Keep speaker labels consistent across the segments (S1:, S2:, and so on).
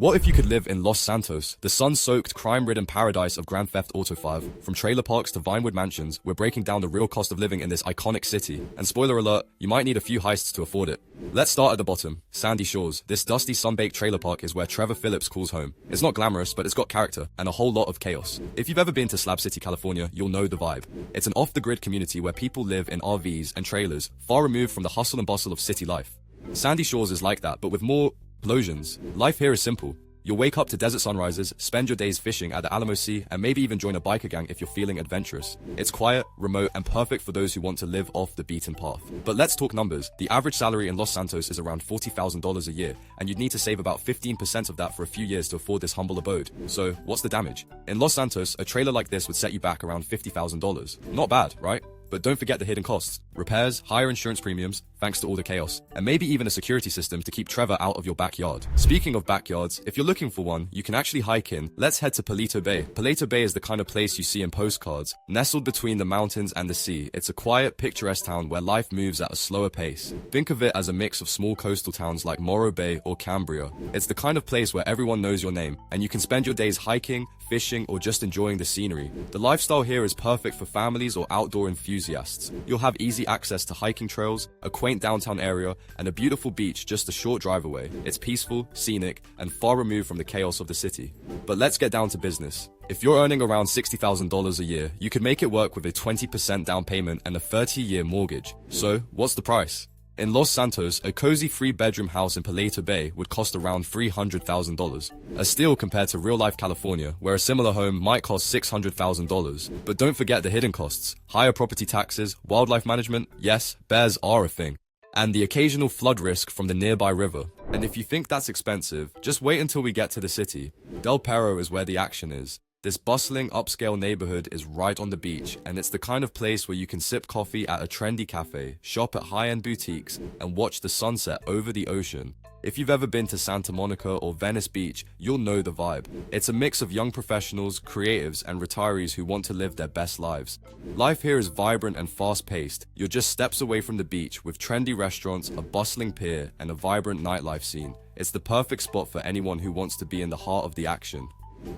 S1: What if you could live in Los Santos, the sun-soaked, crime-ridden paradise of Grand Theft Auto 5? From trailer parks to Vinewood mansions, we're breaking down the real cost of living in this iconic city. And spoiler alert, you might need a few heists to afford it. Let's start at the bottom. Sandy Shores. This dusty, sun-baked trailer park is where Trevor Phillips calls home. It's not glamorous, but it's got character and a whole lot of chaos. If you've ever been to Slab City, California, you'll know the vibe. It's an off-the-grid community where people live in RVs and trailers, far removed from the hustle and bustle of city life. Sandy Shores is like that, but with more explosions. Life here is simple. You'll wake up to desert sunrises, spend your days fishing at the Alamo Sea, and maybe even join a biker gang if you're feeling adventurous. It's quiet, remote, and perfect for those who want to live off the beaten path. But let's talk numbers. The average salary in Los Santos is around $40,000 a year, and you'd need to save about 15% of that for a few years to afford this humble abode. So, what's the damage? In Los Santos, a trailer like this would set you back around $50,000. Not bad, right? But don't forget the hidden costs. Repairs, higher insurance premiums, thanks to all the chaos, and maybe even a security system to keep Trevor out of your backyard. Speaking of backyards, if you're looking for one, you can actually hike in. Let's head to Palito Bay. Palito Bay is the kind of place you see in postcards. Nestled between the mountains and the sea, it's a quiet, picturesque town where life moves at a slower pace. Think of it as a mix of small coastal towns like Morro Bay or Cambria. It's the kind of place where everyone knows your name, and you can spend your days hiking, fishing, or just enjoying the scenery. The lifestyle here is perfect for families or outdoor enthusiasts. You'll have easy access to hiking trails, a quaint downtown area, and a beautiful beach just a short drive away. It's peaceful, scenic, and far removed from the chaos of the city. But let's get down to business. If you're earning around $60,000 a year, you could make it work with a 20% down payment and a 30-year mortgage. So, what's the price? In Los Santos, a cozy three-bedroom house in Palito Bay would cost around $300,000. A steal compared to real-life California, where a similar home might cost $600,000. But don't forget the hidden costs. Higher property taxes, wildlife management, yes, bears are a thing, and the occasional flood risk from the nearby river. And if you think that's expensive, just wait until we get to the city. Del Perro is where the action is. This bustling, upscale neighborhood is right on the beach, and it's the kind of place where you can sip coffee at a trendy cafe, shop at high-end boutiques, and watch the sunset over the ocean. If you've ever been to Santa Monica or Venice Beach, you'll know the vibe. It's a mix of young professionals, creatives, and retirees who want to live their best lives. Life here is vibrant and fast-paced. You're just steps away from the beach with trendy restaurants, a bustling pier, and a vibrant nightlife scene. It's the perfect spot for anyone who wants to be in the heart of the action.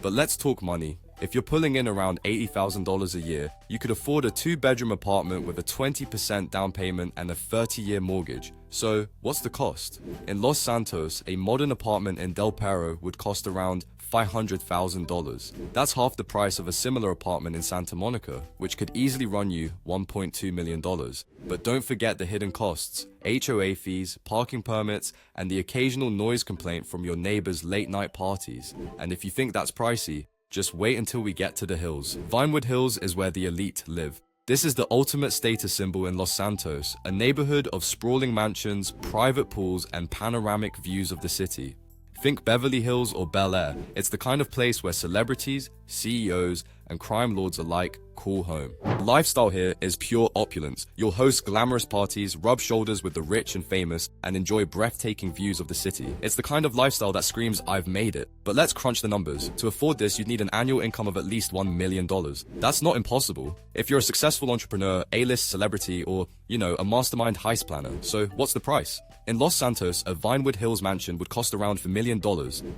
S1: But let's talk money. If you're pulling in around $80,000 a year, you could afford a 2-bedroom apartment with a 20% down payment and a 30-year mortgage. So, what's the cost? In Los Santos, a modern apartment in Del Perro would cost around $500,000. That's half the price of a similar apartment in Santa Monica, which could easily run you $1.2 million. But don't forget the hidden costs. HOA fees, parking permits, and the occasional noise complaint from your neighbor's late-night parties. And if you think that's pricey, just wait until we get to the hills. Vinewood Hills is where the elite live. This is the ultimate status symbol in Los Santos, a neighborhood of sprawling mansions, private pools, and panoramic views of the city. Think Beverly Hills or Bel Air. It's the kind of place where celebrities, CEOs, and crime lords alike call home. The lifestyle here is pure opulence. You'll host glamorous parties, rub shoulders with the rich and famous, and enjoy breathtaking views of the city. It's the kind of lifestyle that screams, "I've made it." But let's crunch the numbers. To afford this, you'd need an annual income of at least $1 million. That's not impossible if you're a successful entrepreneur, A-list celebrity, or, a mastermind heist planner. So what's the price? In Los Santos, a Vinewood Hills mansion would cost around $1 million.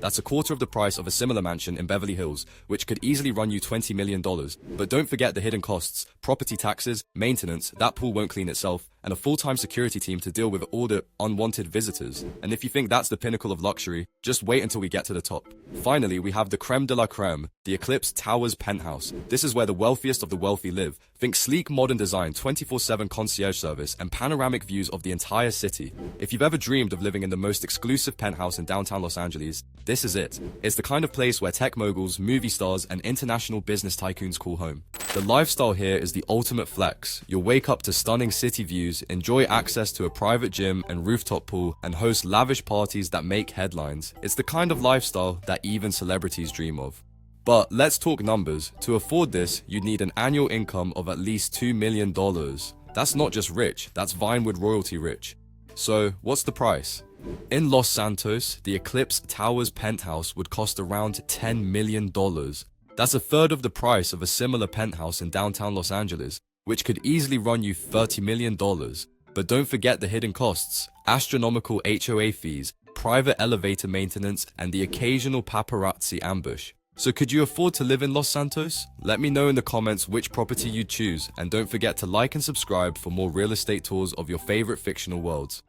S1: That's a quarter of the price of a similar mansion in Beverly Hills, which could easily run you $20 million. But don't forget the hidden costs, property taxes, maintenance, that pool won't clean itself, and a full-time security team to deal with all the unwanted visitors. And if you think that's the pinnacle of luxury, just wait until we get to the top. Finally, we have the creme de la creme, the Eclipse Towers penthouse. This is where the wealthiest of the wealthy live. Think sleek modern design, 24/7 concierge service, and panoramic views of the entire city. If you've ever dreamed of living in the most exclusive penthouse in downtown Los Angeles, this is it. It's the kind of place where tech moguls, movie stars, and international business tycoons call home. The lifestyle here is the ultimate flex. You'll wake up to stunning city views, enjoy access to a private gym and rooftop pool, and host lavish parties that make headlines. It's the kind of lifestyle that even celebrities dream of. But let's talk numbers. To afford this, you'd need an annual income of at least $2 million. That's not just rich, that's Vinewood royalty rich. So, what's the price? In Los Santos, the Eclipse Towers penthouse would cost around $10 million. That's a third of the price of a similar penthouse in downtown Los Angeles, which could easily run you $30 million. But don't forget the hidden costs, astronomical HOA fees, private elevator maintenance, and the occasional paparazzi ambush. So could you afford to live in Los Santos? Let me know in the comments which property you'd choose, and don't forget to like and subscribe for more real estate tours of your favorite fictional worlds.